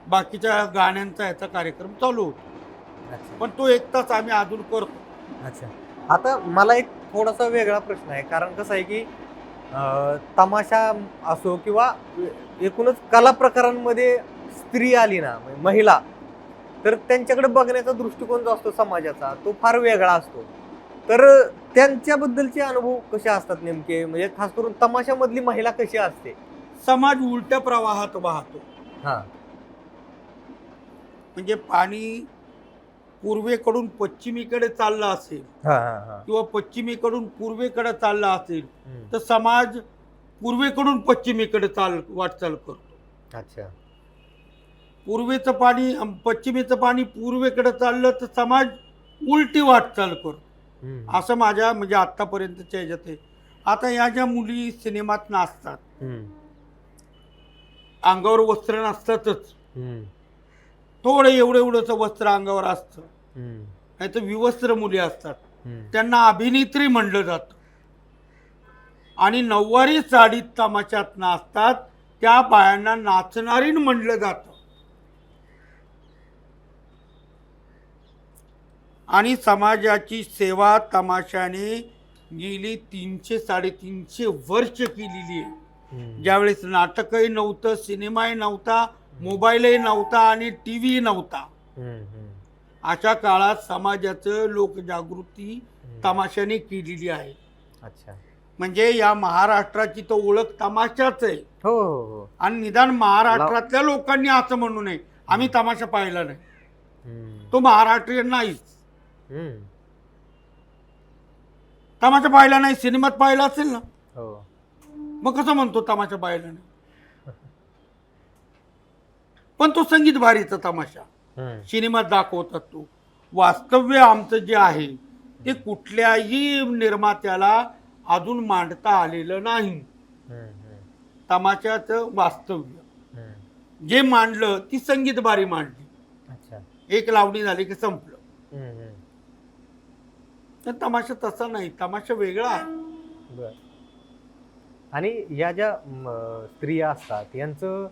Speaker 3: बाकीच्या गाण्यांचा याचा कार्यक्रम चालू होतो.
Speaker 4: अच्छा.
Speaker 3: पण तो 1 तास आम्ही अजून करतो.
Speaker 4: अच्छा. आता मला एक थोडासा वेगळा प्रश्न आहे, कारण कसं आहे की तमाशा असो किंवा एकूणच कला प्रकारांमध्ये स्त्री आली ना, म्हणजे महिला, तर त्यांच्याकडे बघण्याचा दृष्टिकोन जो असतो समाजाचा तो फार वेगळा असतो. तर त्यांच्याबद्दलचे अनुभव कसे असतात नेमके, म्हणजे खास करून तमाशामधली महिला कशी असते?
Speaker 3: समाज उलट्या प्रवाहात वाहतो.
Speaker 4: हा.
Speaker 3: म्हणजे पाणी पूर्वेकडून पश्चिमेकडे चाललं असेल
Speaker 4: हा, हा, हा.
Speaker 3: किंवा पश्चिमेकडून पूर्वेकडे चालला असेल
Speaker 4: हम्म.
Speaker 3: तर समाज पूर्वेकडून पश्चिमेकडे वाटचाल करतो.
Speaker 4: अच्छा.
Speaker 3: पूर्वेचं पाणी पश्चिमेचं पाणी पूर्वेकडे चाललं तर समाज उलटी वाटचाल करतो. असं माझ्या म्हणजे आत्तापर्यंतच्या ह्याच्यात आहे. आता या ज्या मुली सिनेमात नाचतात, अंगावर वस्त्र नसतातच, थोडं एवढंच वस्त्र अंगावर असतं, नाही तर विवस्त्र मुली असतात, त्यांना अभिनेत्री म्हणलं जातं. आणि नऊवारी साडीत तमाशात नाचतात त्या बायांना नाचणारी म्हणलं जातं. आणि समाजाची सेवा तमाशाने गेली 300-350 वर्ष केलेली आहे. ज्यावेळेस नाटकही नव्हतं, सिनेमाही नव्हता, मोबाईलही नव्हता आणि टी व्ही नव्हता, अशा काळात समाजाचं लोकजागृती तमाशाने केलेली आहे.
Speaker 4: अच्छा.
Speaker 3: म्हणजे या महाराष्ट्राची तो ओळख तमाशाच आहे.
Speaker 4: हो हो हो.
Speaker 3: आणि निदान महाराष्ट्रातल्या लोकांनी असं म्हणू नये आम्ही तमाशा पाहिला नाही, तो महाराष्ट्रीयन नाहीच. तमाशा पाहिला नाही, सिनेमात पाहिला असेल ना, मग कसं म्हणतो तमाशा पाहिला नाही? पण तो संगीत भारीचा तमाशा सिनेमात दाखवतात. तो वास्तव्य आमचं जे आहे ते कुठल्याही निर्मात्याला अजून मांडता आलेलं नाही. तमाशाचं वास्तव्य जे मांडलं ती संगीत बारी मांडली. एक लावणी झाली की संपलं. तर तमाशा तसा नाही, तमाशा वेगळा आहे.
Speaker 4: आणि या ज्या स्त्रिया असतात यांचं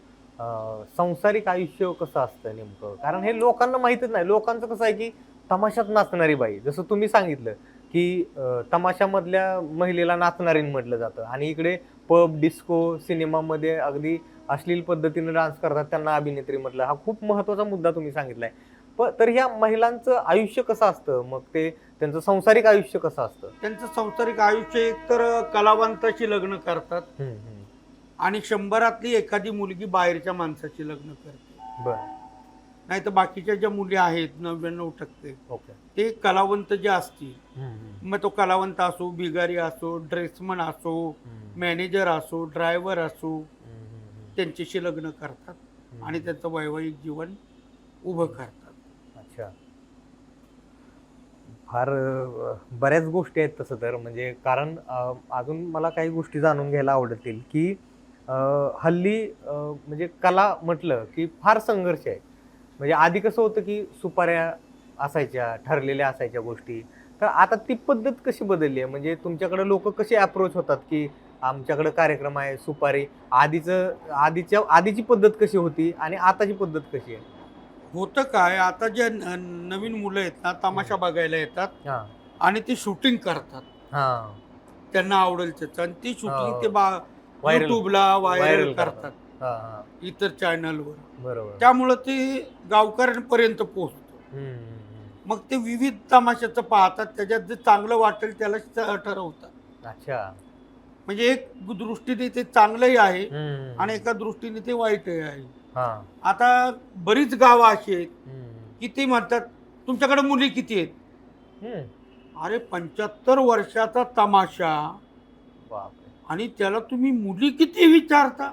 Speaker 4: सांसारिक आयुष्य कसं असतं नेमकं? कारण हे लोकांना माहितच नाही. लोकांचं कसं आहे की तमाशात नाचणारी बाई, जसं तुम्ही सांगितलं की तमाशामधल्या महिलेला नाचणारी म्हटलं जातं, आणि इकडे पब, डिस्को, सिनेमामध्ये अगदी अश्लील पद्धतीने डान्स करतात त्यांना अभिनेत्री म्हटलं. हा खूप महत्त्वाचा मुद्दा तुम्ही सांगितलाय. तर ह्या महिलांचं आयुष्य कसं असतं मग? ते त्यांचं सांसारिक आयुष्य कसं असतं?
Speaker 3: त्यांचं सांसारिक आयुष्य एकतर कलावंताशी लग्न करतात आणि 100रातली एखादी मुलगी बाहेरच्या माणसाची लग्न करते.
Speaker 4: बरं.
Speaker 3: नाही तर बाकीच्या ज्या मुली आहेत 99%
Speaker 4: ओके.
Speaker 3: ते कलावंत जे असतील, मग तो कलावंत असो, बिगारी असो, ड्रेसमन असो, मॅनेजर असो, ड्रायव्हर असो, त्यांच्याशी लग्न करतात आणि त्यांचं वैवाहिक जीवन उभं करतात.
Speaker 4: अच्छा. फार बऱ्याच गोष्टी आहेत तसं तर, म्हणजे कारण अजून मला काही गोष्टी जाणून घ्यायला आवडतील की हल्ली म्हणजे कला म्हटलं की फार संघर्ष आहे. म्हणजे आधी कसं होतं की सुपाऱ्या असायच्या, ठरलेल्या असायच्या गोष्टी, तर आता ती पद्धत कशी बदलली आहे? म्हणजे तुमच्याकडे लोक कसे अप्रोच होतात की आमच्याकडे कार्यक्रम आहे, सुपारी? आधीची पद्धत कशी होती आणि आताची पद्धत कशी आहे?
Speaker 3: होतं काय, आता जे नवीन मुलं आहेत ना तमाशा बघायला येतात आणि ती शूटिंग करतात, त्यांना आवडेल त्याचं, आणि ती शूटिंग ते युट्यूबला व्हायरल करतात इतर चॅनलवर.
Speaker 4: बरोबर.
Speaker 3: त्यामुळं ते गावकऱ्यांपर्यंत पोहोचतो. मग ते विविध तमाशाचं पाहतात, त्याच्यात जे चांगलं वाटेल त्याला ठरवतात.
Speaker 4: अच्छा.
Speaker 3: म्हणजे एक दृष्टीने ते चांगलंही आहे आणि एका दृष्टीने ते वाईटही आहे. आता बरीच गावं अशी आहेत की ते म्हणतात तुमच्याकडे मुली किती आहेत? अरे 75 वर्षाचा तमाशा आणि त्याला तुम्ही मुली किती विचारता?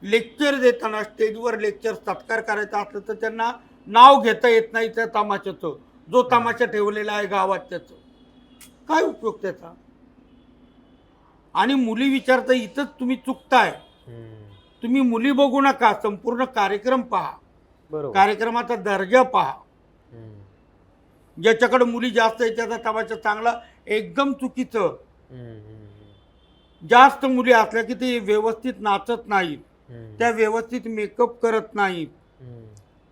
Speaker 3: लेक्चर देताना स्टेजवर लेक्चर सत्कार करायचा असलं तर त्यांना नाव घेता येत नाही त्या तमाशाचं, जो तमाशा ठेवलेला आहे गावात त्याचं. काय उपयोग त्याचा? आणि मुली विचारता, इथंच तुम्ही चुकताय. तुम्ही मुली बघू नका, संपूर्ण कार्यक्रम पहा, कार्यक्रमाचा दर्जा पहा. ज्याच्याकडे मुली जास्त आहे त्याचा तमाशा चांगला, एकदम चुकीचं. जास्त मुली असल्या की ते व्यवस्थित नाचत नाहीत, त्या व्यवस्थित मेकअप करत नाहीत,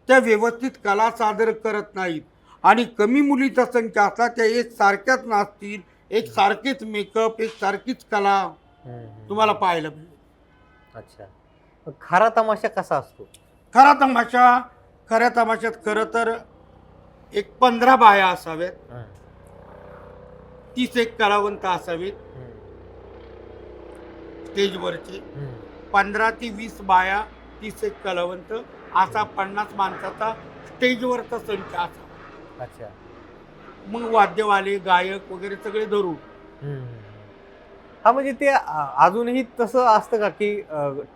Speaker 3: त्या व्यवस्थित कला सादर करत नाहीत. आणि कमी मुलीचा संख्या असला त्या एक सारख्याच नाचतील, एक सारखेच मेकअप, एक सारखीच कला तुम्हाला पाहायला मिळेल.
Speaker 4: अच्छा. खरा तमाशा कसा असतो?
Speaker 3: खऱ्या तमाशात खरं तर एक 15 बाया असाव्यात, 30 कलावंत असावेत स्टेजवरचे, 15 ते 20 बाया, 30 कलावंत, असा 50 माणसाचा स्टेजवरचा संच असावा.
Speaker 4: अच्छा.
Speaker 3: मग वाद्यवाले, गायक वगैरे सगळे धरून.
Speaker 4: हा म्हणजे ते अजूनही तसं असतं का की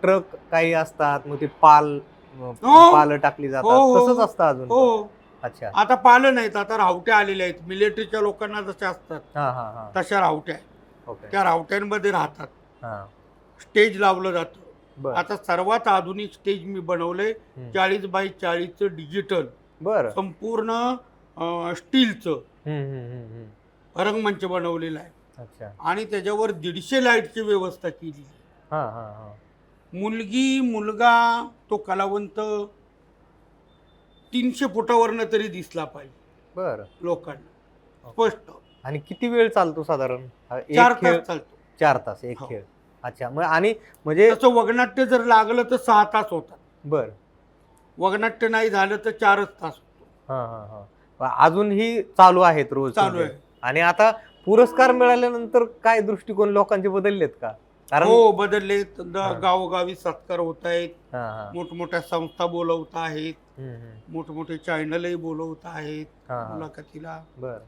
Speaker 4: ट्रक काही असतात मग ते पाल टाकली
Speaker 3: हो,
Speaker 4: जातात
Speaker 3: हो.
Speaker 4: तसंच असतं अजून
Speaker 3: हो,
Speaker 4: अच्छा
Speaker 3: आता पालं नाहीत, आता रावट्या आलेल्या आहेत. मिलिटरीच्या लोकांना जशा असतात
Speaker 4: हा हा हा
Speaker 3: तशा रावट्या आहेत.
Speaker 4: ओके
Speaker 3: त्या रावट्यांमध्ये राहतात.
Speaker 4: हा
Speaker 3: स्टेज लावलं जातं.
Speaker 4: बर
Speaker 3: आता सर्वात आधुनिक स्टेज मी बनवलंय, 40x40 डिजिटल,
Speaker 4: बर
Speaker 3: संपूर्ण स्टीलचं
Speaker 4: हम्म
Speaker 3: रंगमंच बनवलेला आहे
Speaker 4: अच्छा
Speaker 3: आणि त्याच्यावर 150 लाईटची व्यवस्था केली.
Speaker 4: हा हा हा
Speaker 3: मुलगी मुलगा तो कलावंत 300 फुटावरनं तरी दिसला पाहिजे
Speaker 4: बर
Speaker 3: लोकांना स्पष्ट.
Speaker 4: आणि किती वेळ चालतो साधारण हा एक
Speaker 3: 4
Speaker 4: खेळ
Speaker 3: तास चालतो.
Speaker 4: 4 तास एक
Speaker 3: हो.
Speaker 4: खेळ अच्छा मग आणि म्हणजे
Speaker 3: तसं वगनाट्य जर लागलं तर 6 तास होतात.
Speaker 4: बर
Speaker 3: वगनाट्य नाही झालं तर 4च तास होतो.
Speaker 4: हा हा हा अजूनही चालू आहेत रोज
Speaker 3: चालू
Speaker 4: तुमचे?
Speaker 3: आहे.
Speaker 4: आणि आता पुरस्कार मिळाल्यानंतर काय दृष्टिकोन लोकांचे बदललेत का कारण
Speaker 3: हो, बदलले.
Speaker 4: हा.
Speaker 3: गावोगावी सत्कार होत आहेत.
Speaker 4: हा हा
Speaker 3: मोठमोठ्या संस्था बोलवत आहेत.
Speaker 4: हम्म.
Speaker 3: मोठमोठे चॅनलही बोलवत आहेत
Speaker 4: हा, हा.
Speaker 3: मुलाखतीला.
Speaker 4: बर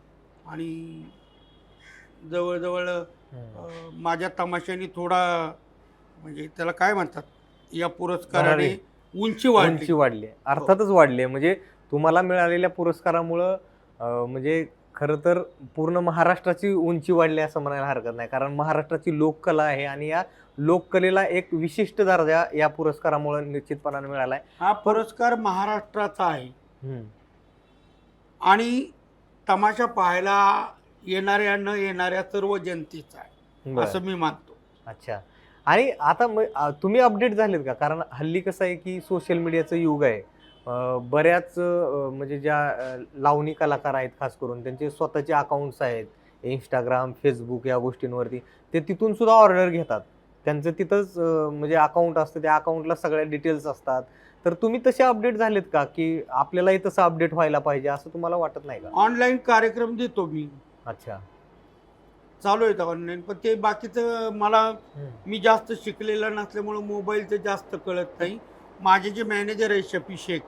Speaker 3: आणि जवळजवळ
Speaker 4: हम्म.
Speaker 3: माझ्या तमाशाने थोडा म्हणजे त्याला काय म्हणतात या पुरस्काराने उंची
Speaker 4: उंची
Speaker 3: वाढली.
Speaker 4: वाढली अर्थातच वाढली म्हणजे तुम्हाला मिळालेल्या पुरस्कारामुळं म्हणजे खरं तर पूर्ण महाराष्ट्राची उंची वाढली असं म्हणायला हरकत नाही कारण महाराष्ट्राची लोककला आहे आणि या लोककलेला एक विशिष्ट दर्जा या पुरस्कारामुळे निश्चितपणाने मिळाला आहे
Speaker 3: हा पुरस्कार महाराष्ट्राचा आहे आणि तमाशा पाहायला येणाऱ्या न येणाऱ्या सर्व जनतेचा आहे
Speaker 4: बरं.
Speaker 3: असं मी मानतो.
Speaker 4: अच्छा आणि आता तुम्ही अपडेट झालेत का कारण हल्ली कसं आहे की सोशल मीडियाचं युग आहे बऱ्याच म्हणजे ज्या लावणी कलाकार आहेत खास करून त्यांचे स्वतःचे अकाउंट्स आहेत इंस्टाग्राम फेसबुक या गोष्टींवरती ते तिथून सुद्धा ऑर्डर घेतात त्यांचं तिथंच म्हणजे अकाउंट असतं त्या अकाउंटला सगळ्या डिटेल्स असतात तर तुम्ही तसे अपडेट झालेत का की आपल्यालाही तसं अपडेट व्हायला पाहिजे असं तुम्हाला वाटत नाही का?
Speaker 3: ऑनलाईन कार्यक्रम देतो मी.
Speaker 4: अच्छा
Speaker 3: चालू आहे ऑनलाईन पण ते बाकीचं मला मी जास्त शिकलेलं नसल्यामुळे मोबाईलचं जास्त कळत नाही. माझे जे मॅनेजर आहे शफी शेख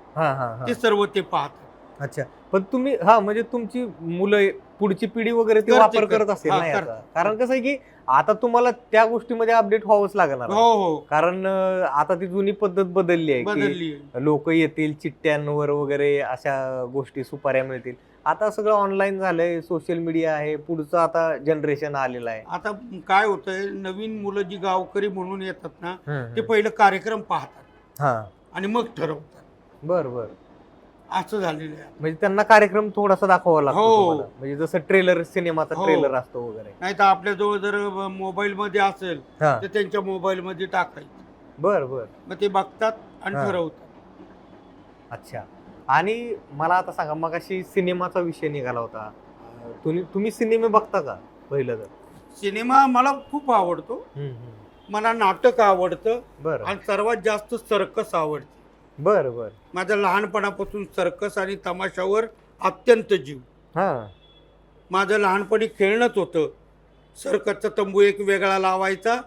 Speaker 3: ते सर्व ते पाहतात.
Speaker 4: अच्छा पण तुम्ही म्हणजे तुमची मुलं पुढची पिढी वगैरे ते
Speaker 3: करते,
Speaker 4: वापर
Speaker 3: करते.
Speaker 4: करत असेल
Speaker 3: हा,
Speaker 4: ना याचा
Speaker 3: करते.
Speaker 4: कारण कसं आहे की आता तुम्हाला त्या गोष्टीमध्ये अपडेट व्हावंच लागणार आहे.
Speaker 3: हो हो
Speaker 4: कारण आता ती जुनी पद्धत बदलली आहे की
Speaker 3: बदलली.
Speaker 4: लोक येतील चिठ्ठ्यांवर वगैरे अशा गोष्टी सुपाऱ्या मिळतील आता सगळं ऑनलाईन झालंय सोशल मीडिया आहे पुढचं आता जनरेशन आलेलं आहे.
Speaker 3: आता काय होतंय नवीन मुलं जी गावकरी म्हणून येतात ना ते
Speaker 4: हम्म.
Speaker 3: पहिलं कार्यक्रम पाहतात
Speaker 4: हा
Speaker 3: आणि मग ठरवतात
Speaker 4: बर बर
Speaker 3: असं झालेलं आहे.
Speaker 4: म्हणजे त्यांना कार्यक्रम थोडासा दाखवावा लागतो
Speaker 3: हो.
Speaker 4: तुम्हाला. म्हणजे जसं ट्रेलर सिनेमाचा
Speaker 3: हो.
Speaker 4: ट्रेलर असतो वगैरे
Speaker 3: नाही तर आपल्याजवळ जर मोबाईल मध्ये असेल
Speaker 4: हा
Speaker 3: तर त्यांच्या मोबाईल मध्ये टाकायचं
Speaker 4: बर बर
Speaker 3: मग ते बघतात आणि
Speaker 4: हा.
Speaker 3: ठरवतात.
Speaker 4: अच्छा आणि मला आता सांगा मग अशी सिनेमाचा विषय निघाला होता तुम्ही सिनेमे बघता का पहिलं तर?
Speaker 3: सिनेमा मला खूप आवडतो. मला नाटक आवडतं
Speaker 4: बरं
Speaker 3: आणि सर्वात जास्त सर्कस आवडते.
Speaker 4: बरं बरं
Speaker 3: माझ्या लहानपणापासून सर्कस आणि तमाशावर अत्यंत जीव.
Speaker 4: हा
Speaker 3: माझं लहानपणी खेळणंच होतं. सर्कसचा तंबू एक वेगळा लावायचा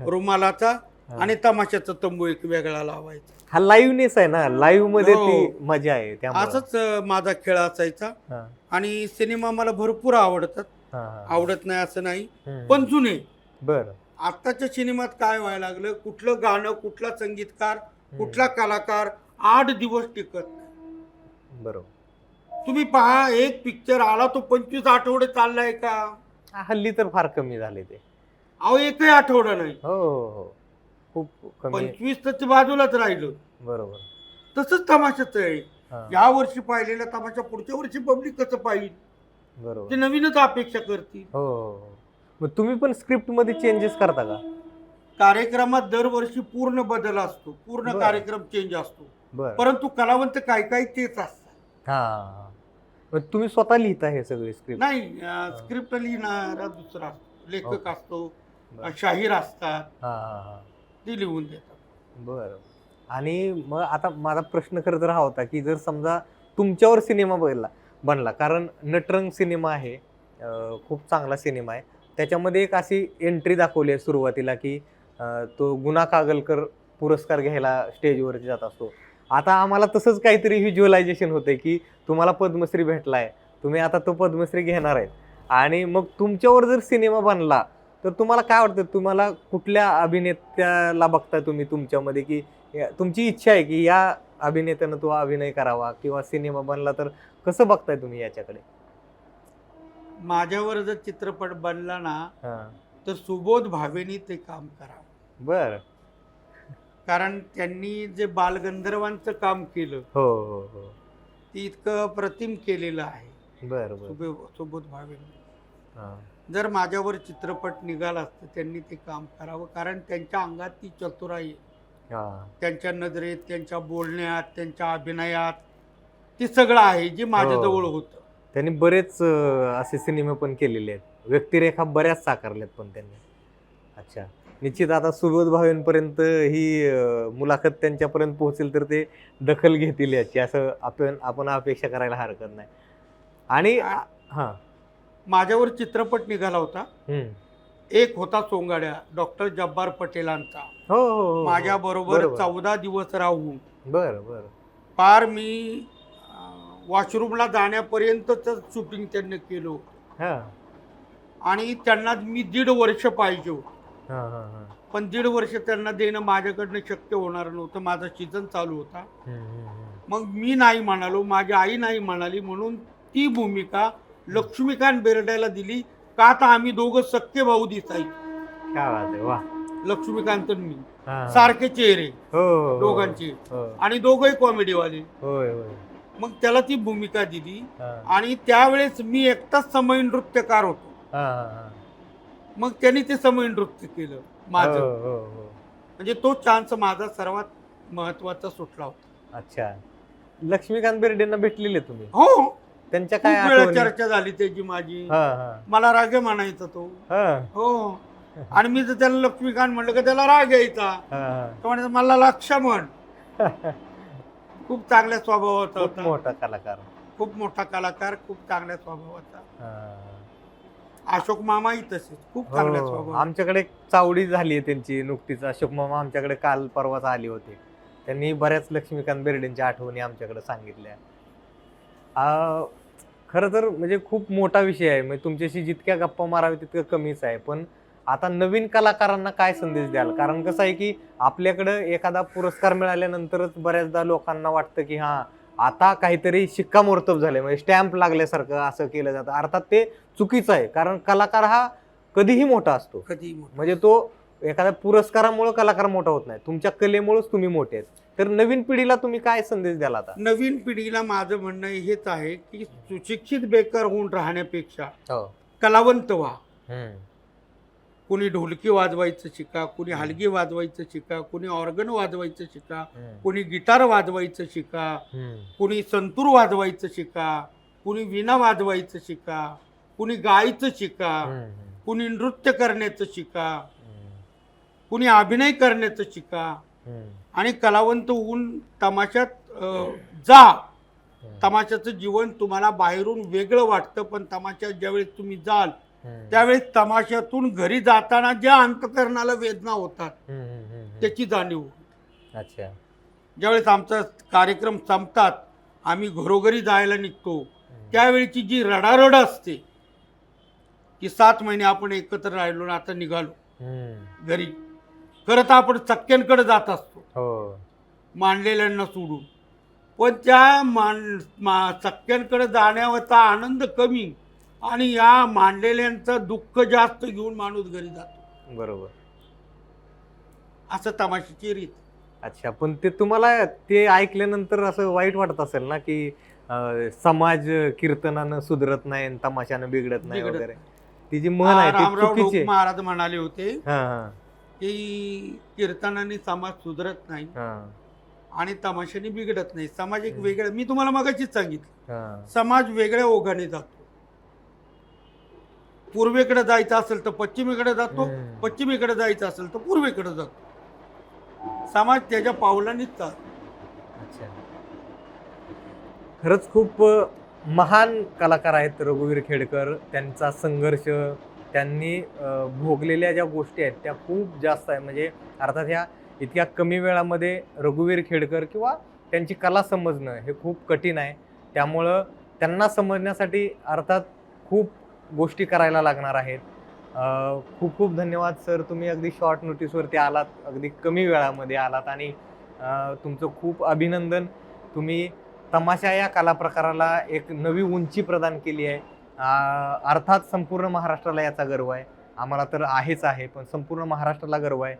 Speaker 3: रुमालाचा आणि तमाशाचा तंबू एक वेगळा लावायचा.
Speaker 4: हा लाईव्हनेस आहे ना लाईव्ह मध्ये
Speaker 3: हो.
Speaker 4: ती मजा आहे त्यामुळे
Speaker 3: असंच माझा खेळ असायचा.
Speaker 4: हा,
Speaker 3: आणि सिनेमा मला भरपूर आवडतात.
Speaker 4: हा, हा.
Speaker 3: आवडत नाही असं नाही
Speaker 4: हम्म.
Speaker 3: पण जुने.
Speaker 4: बरं
Speaker 3: आत्ताच्या सिनेमात काय व्हायला लागलं कुठलं गाणं कुठला संगीतकार कुठला कलाकार 8 दिवस टिकत नाही.
Speaker 4: बरोबर
Speaker 3: तुम्ही पहा एक पिक्चर आला तो 25 आठवडे चाललाय का?
Speaker 4: हल्ली तर फार कमी झाले ते
Speaker 3: अहो एकही आठवडा नाही.
Speaker 4: हो हो हो खूप कमी
Speaker 3: 25 तर ते बाजूलाच राहिलं.
Speaker 4: बरोबर
Speaker 3: तसंच तमाशाचं आहे.
Speaker 4: हा,
Speaker 3: या वर्षी पाहिलेला तमाशा पुढच्या वर्षी पब्लिक कसं पाहिजे ते
Speaker 4: बरोबर
Speaker 3: नवीनच अपेक्षा करतील.
Speaker 4: हो हो हो. मग तुम्ही पण स्क्रिप्ट मध्ये चेंजेस करता का?
Speaker 3: कार्यक्रमात दरवर्षी पूर्ण बदल असतो. पूर्ण
Speaker 4: बरं.
Speaker 3: कार्यक्रम चेंज असतो.
Speaker 4: बरं
Speaker 3: परंतु कलावंत काही काही तेच असतात.
Speaker 4: हा मग तुम्ही स्वतः लिहिता हे सगळे स्क्रिप्ट?
Speaker 3: नाही स्क्रिप्ट लिहिणारा दुसरा असतो. लेखक असतो
Speaker 4: बरं.
Speaker 3: शाहीर असतात
Speaker 4: हा हा हा
Speaker 3: ते लिहून देतात.
Speaker 4: बरं आणि मग आता माझा प्रश्न खरं तर हा होता की जर समजा तुमच्यावर सिनेमा बनला कारण नटरंग सिनेमा आहे खूप चांगला सिनेमा आहे त्याच्यामध्ये एक अशी एंट्री दाखवली आहे सुरुवातीला की तो गुना कागलकर पुरस्कार घ्यायला स्टेजवरती जात असतो. आता आम्हाला तसंच काहीतरी व्हिज्युअलायझेशन होते की तुम्हाला पद्मश्री भेटलाय तुम्ही आता तो पद्मश्री घेणार आहे आणि मग तुमच्यावर जर सिनेमा बनला तर तुम्हाला काय वाटतं, तुम्हाला कुठल्या अभिनेत्याला बघताय तुम्ही तुमच्यामध्ये, की तुमची इच्छा आहे की या अभिनेत्यानं तो अभिनय करावा किंवा सिनेमा बनला, तर कसं बघताय तुम्ही याच्याकडे?
Speaker 3: माझ्यावर जर चित्रपट बनला ना
Speaker 4: हा.
Speaker 3: तर सुबोध भावेनी ते काम करावं.
Speaker 4: बर.
Speaker 3: कारण त्यांनी जे बालगंधर्वांचं काम केलं
Speaker 4: हो हो हो.
Speaker 3: ते इतकं प्रतिम केलेलं आहे
Speaker 4: बर बर.
Speaker 3: सुबोध भावेनी.
Speaker 4: हा.
Speaker 3: जर माझ्यावर चित्रपट निघाला असतं त्यांनी ते काम करावं, कारण त्यांच्या अंगात ती चतुराई आहे.
Speaker 4: हा.
Speaker 3: त्यांच्या नजरेत, त्यांच्या बोलण्यात, त्यांच्या अभिनयात ते सगळं आहे जे माझ्याजवळ होतं.
Speaker 4: त्यांनी बरेच असे सिनेमे पण केलेले आहेत, व्यक्तिरेखा बऱ्याच साकारल्यात पण त्यांनी. अच्छा, निश्चित आता सुबोध भावेंपर्यंत ही मुलाखत त्यांच्यापर्यंत पोहोचेल तर ते दखल घेतील याची, असं आपण अपेक्षा करायला हरकत नाही. आणि हा,
Speaker 3: माझ्यावर चित्रपट निघाला होता,
Speaker 4: हम्म.
Speaker 3: एक होता सोंगाड्या, डॉक्टर जब्बार पटेलांचा.
Speaker 4: हो हो हो.
Speaker 3: माझ्या बरोबर 14 दिवस राहून
Speaker 4: बर बर.
Speaker 3: फार मी वॉशरूमला जाण्यापर्यंतच शूटिंग त्यांनी केलं होतं.
Speaker 4: हा
Speaker 3: आणि त्यांना मी 1.5 वर्ष पाहिजे होतं.
Speaker 4: हा हा हा.
Speaker 3: पण 1.5 वर्ष त्यांना देणं माझ्याकडनं शक्य होणार नव्हतं. माझा सीझन चालू होता. मग मी नाही म्हणालो, माझी आई नाही म्हणाली, म्हणून ती भूमिका लक्ष्मीकांत बेर्डेला दिली. का तर आम्ही दोघं सख्खे भाऊ दिसायचो.
Speaker 4: काय बात आहे, वा.
Speaker 3: लक्ष्मीकांत आणि मी
Speaker 4: हा.
Speaker 3: सारखे चेहरे
Speaker 4: हो हो,
Speaker 3: दोघांचे,
Speaker 4: हो.
Speaker 3: आणि दोघंही कॉमेडीवाले.
Speaker 4: होय होय.
Speaker 3: मग त्याला ती भूमिका दिली.
Speaker 4: हा.
Speaker 3: आणि त्यावेळेस मी एकटाच समय नृत्यकार होतो.
Speaker 4: हा, हा.
Speaker 3: मग त्यांनी ते समय नृत्य केलं माझं.
Speaker 4: हो, हो, हो.
Speaker 3: म्हणजे तो चान्स माझा सर्वात महत्वाचा सुटला होता.
Speaker 4: अच्छा, लक्ष्मीकांत बेर्डेंना भेटलेले तुम्ही?
Speaker 3: हो,
Speaker 4: त्यांच्या
Speaker 3: खूप
Speaker 4: काय
Speaker 3: वेळा
Speaker 4: आठवणी?
Speaker 3: चर्चा झाली त्याची माझी.
Speaker 4: हा, हा.
Speaker 3: मला राग म्हणायचा तो.
Speaker 4: हा,
Speaker 3: हो, आणि मी जर त्याला लक्ष्मीकांत म्हणलं का त्याला राग यायचा.
Speaker 4: हा.
Speaker 3: तो म्हणायचा मला लक्ष म्हण. खूप चांगल्या स्वभावाचा
Speaker 4: खूप
Speaker 3: होता,
Speaker 4: मोठा कलाकार.
Speaker 3: खूप मोठा कलाकार, खूप चांगल्या स्वभावाचा.
Speaker 4: हा.
Speaker 3: अशोक मामाही तसेच खूप चांगल्या
Speaker 4: हो,
Speaker 3: स्वभाव.
Speaker 4: आमच्याकडे एक चावडी झाली आहे त्यांची नुकतीच. अशोक मामा आमच्याकडे काल परवाच आले होते. त्यांनी बऱ्याच लक्ष्मीकांत बेर्डेंच्या आठवणी आमच्याकडे सांगितल्या. खरं तर म्हणजे खूप मोठा विषय आहे, म्हणजे तुमच्याशी जितक्या गप्पा मारावे तितकं कमीच आहे. पण आता नवीन कलाकारांना काय संदेश द्याल? कारण कसं आहे की आपल्याकडं एखादा पुरस्कार मिळाल्यानंतरच बऱ्याचदा लोकांना वाटतं की हा, आता काहीतरी शिक्कामोर्तब झालंय, म्हणजे स्टॅम्प लागल्यासारखं असं केलं जातं. अर्थात ते चुकीचं आहे, कारण कलाकार हा कधीही मोठा असतो.
Speaker 3: कधी मोठा.
Speaker 4: म्हणजे तो एखाद्या पुरस्कारामुळे कलाकार मोठा होत नाही, तुमच्या कलेमुळेच तुम्ही मोठे आहेत. तर नवीन पिढीला तुम्ही काय संदेश द्याल आता?
Speaker 3: नवीन पिढीला माझं म्हणणं हेच आहे की सुशिक्षित बेकार होऊन राहण्यापेक्षा
Speaker 4: हो.
Speaker 3: कलावंत व्हा. कुणी ढोलकी वाजवायचं शिका, कुणी हलगी वाजवायचं शिका, कुणी ऑर्गन वाजवायचं शिका, कुणी गिटार वाजवायचं शिका, कुणी संतूर वाजवायचं शिका, कुणी विणा वाजवायचं शिका, कुणी गायचं शिका, कुणी नृत्य करण्याचं शिका, कुणी अभिनय करण्याचं शिका. आणि कलावंत होऊन तमाशात जा. तमाशाचं जीवन तुम्हाला बाहेरून वेगळं वाटतं, पण तमाशात ज्यावेळेस तुम्ही जाल त्यावेळेस तमाशातून घरी जाताना ज्या अंतकरणाला वेदना होतात त्याची जाणीव.
Speaker 4: अच्छा.
Speaker 3: ज्यावेळेस आमचा कार्यक्रम संपतात, आम्ही घरोघरी जायला निघतो, त्यावेळेची जी रडारड असते की 7 महिने आपण एकत्र राहिलो ना, आता निघालो घरी. खरं तर आपण सख्यांकडे जात असतो मांडलेल्यांना सोडून, पण त्या सख्यांकडे जाण्याचा आनंद कमी आणि या मांडलेल्यांचं दुःख जास्त घेऊन माणूस घरी जातो.
Speaker 4: बरोबर.
Speaker 3: असं तमाशाची रीत.
Speaker 4: अच्छा, पण ते तुम्हाला ते ऐकल्यानंतर असं वाईट वाटत असेल ना की समाज कीर्तनानं सुधरत नाही आणि तमाशानं बिघडत नाही वगैरे, ती जी म्हण आहे ती
Speaker 3: रामराव
Speaker 4: चुकीची आहे.
Speaker 3: महाराज म्हणाले होते
Speaker 4: हा,
Speaker 3: की कीर्तनाने समाज सुधरत नाही
Speaker 4: हा,
Speaker 3: आणि तमाशाने बिघडत नाही. समाज एक वेगळा, मी तुम्हाला मगाशीच सांगितलं,
Speaker 4: हा.
Speaker 3: समाज वेगळ्या ओघाने जातो. पूर्वेकडे जायचं असेल तर पश्चिमेकडे जातो, पश्चिमेकडे जायचं असेल तर पूर्वेकडे जातो. समाज त्याच्या पावलांनीच चालतो.
Speaker 4: अच्छा. खरंच खूप महान कलाकार आहेत रघुवीर खेडकर. त्यांचा संघर्ष, त्यांनी भोगलेल्या ज्या गोष्टी आहेत त्या खूप जास्त आहे. म्हणजे अर्थात ह्या इतक्या कमी वेळामध्ये रघुवीर खेडकर किंवा त्यांची कला समजणं हे खूप कठीण आहे. त्यामुळं त्यांना समजण्यासाठी अर्थात खूप गोष्टी करायला लागणार आहेत. खूप खूप धन्यवाद सर, तुम्ही अगदी शॉर्ट नोटीसवरती आलात, अगदी कमी वेळामध्ये आलात आणि तुमचं खूप अभिनंदन. तुम्ही तमाशा या कला प्रकाराला एक नवी उंची प्रदान केली आहे. अर्थात संपूर्ण महाराष्ट्राला याचा गर्व आहे, आम्हाला तर आहेच आहे, पण संपूर्ण महाराष्ट्राला गर्व आहे.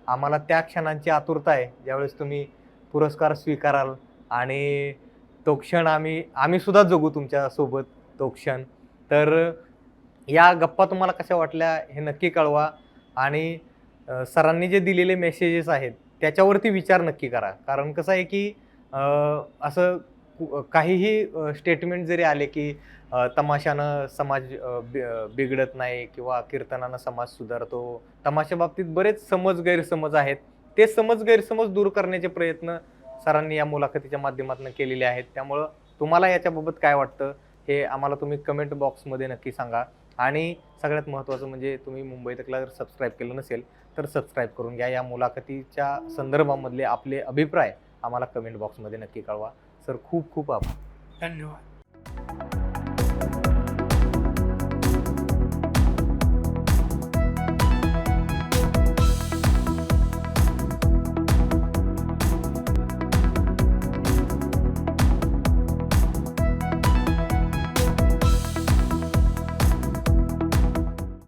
Speaker 4: आम्हाला त्या क्षणांची आतुरता आहे ज्यावेळेस तुम्ही पुरस्कार स्वीकाराल आणि तो क्षण आम्ही सुद्धा जगू तुमच्यासोबत तो क्षण. तर या गप्पा तुम्हाला कशा वाटल्या हे नक्की कळवा आणि सरांनी जे दिलेले मेसेजेस आहेत त्याच्यावरती विचार नक्की करा. कारण कसं आहे की असं काहीही स्टेटमेंट जरी आले की तमाशानं समाज बिघडत नाही किंवा कीर्तनानं समाज सुधारतो, तमाशा बाबतीत बरेच समज गैरसमज आहेत. ते समज गैरसमज दूर करण्याचे प्रयत्न सरांनी या मुलाखतीच्या माध्यमातून केलेले आहेत. त्यामुळं तुम्हाला याच्याबाबत काय वाटतं हे आम्हाला तुम्ही कमेंट बॉक्समध्ये नक्की सांगा. आणि सगळ्यात महत्त्वाचं म्हणजे तुम्ही मुंबई तकला जर सबस्क्राईब केलं नसेल तर सबस्क्राईब करून घ्या. या मुलाखतीच्या संदर्भामधले आपले अभिप्राय आम्हाला कमेंट बॉक्समध्ये नक्की कळवा. सर खूप खूप आभार.
Speaker 3: धन्यवाद.